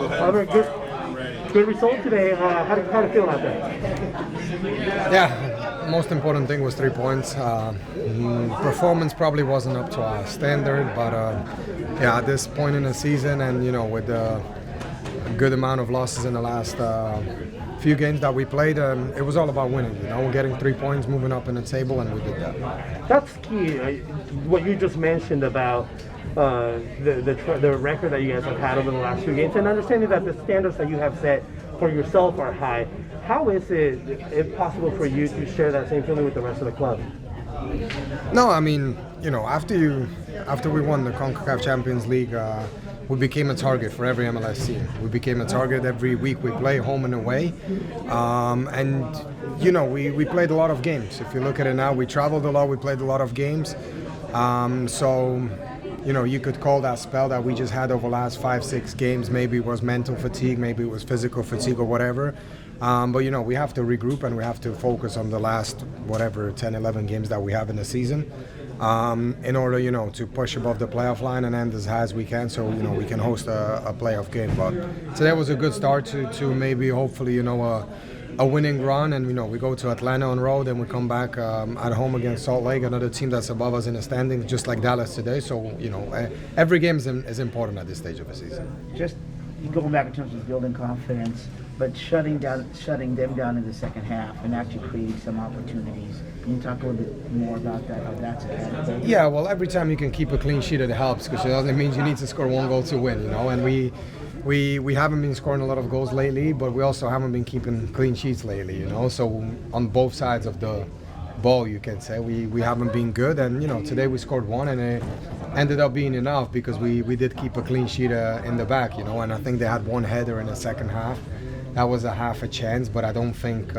Albert, good result today. How did it feel out there? Yeah, most important thing was 3 points. Performance probably wasn't up to our standard, but yeah, at this point in the season, and with a good amount of losses in the last few games that we played, it was all about winning. Getting 3 points, moving up in the table, and we did that. That's key. What you just mentioned about the record that you guys have had over the last few games, and understanding that the standards that you have set for yourself are high. How is it, if possible, for you to share that same feeling with the rest of the club? No, I mean, after we won the CONCACAF Champions League, we became a target for every MLS team. We became a target every week we play, home and away. We played a lot of games. If you look at it now, we traveled a lot, we played a lot of games. You could call that spell that we just had over the last 5-6 games, maybe it was mental fatigue, maybe it was physical fatigue or whatever. But we have to regroup and we have to focus on the last, 10, 11 games that we have in the season in order, to push above the playoff line and end as high as we can so, we can host a playoff game. But today was a good start to maybe, hopefully, a winning run, and we go to Atlanta on road and we come back at home against Salt Lake, another team that's above us in the standings, just like Dallas today. So every game is important at this stage of the season. Just going back in terms of building confidence, but shutting them down in the second half and actually creating some opportunities. Can you talk a little bit more about that? How that's ahead? Yeah, well, every time you can keep a clean sheet, it helps, because it means you need to score 1 goal to win. And we haven't been scoring a lot of goals lately, but we also haven't been keeping clean sheets lately, So on both sides of the ball, you can say, we haven't been good. And, today we scored 1 and it ended up being enough because we did keep a clean sheet in the back, And I think they had 1 header in the second half. That was a half a chance, but I don't think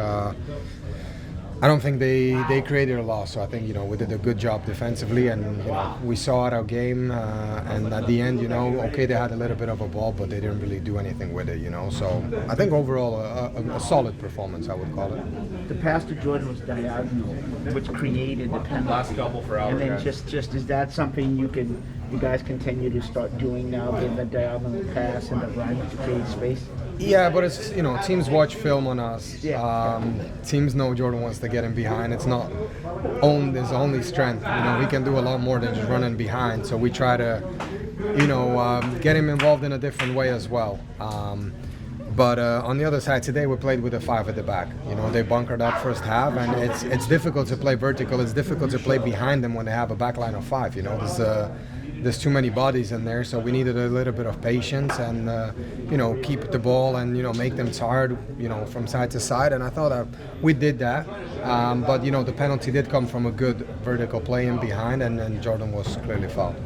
they created a loss. So I think we did a good job defensively, and we saw out our game. And at the end, okay, they had a little bit of a ball, but they didn't really do anything with it. So I think overall a solid performance, I would call it. The pass to Jordan was diagonal, which created the penalty. Last double for Albert. And then just is that something you guys continue to start doing now, getting the diagonal pass and the run to create space? Yeah, but it's teams watch film on us. Teams know Jordan wants to get him behind. It's not his only strength. He can do a lot more than just running behind. So we try to, get him involved in a different way as well. But on the other side, today we played with a 5 at the back. They bunkered up first half, and it's difficult to play vertical. It's difficult to play behind them when they have a back line of 5. There's too many bodies in there, so we needed a little bit of patience and keep the ball and make them tired from side to side, and I thought that we did that. But the penalty did come from a good vertical play in behind, and Jordan was clearly fouled.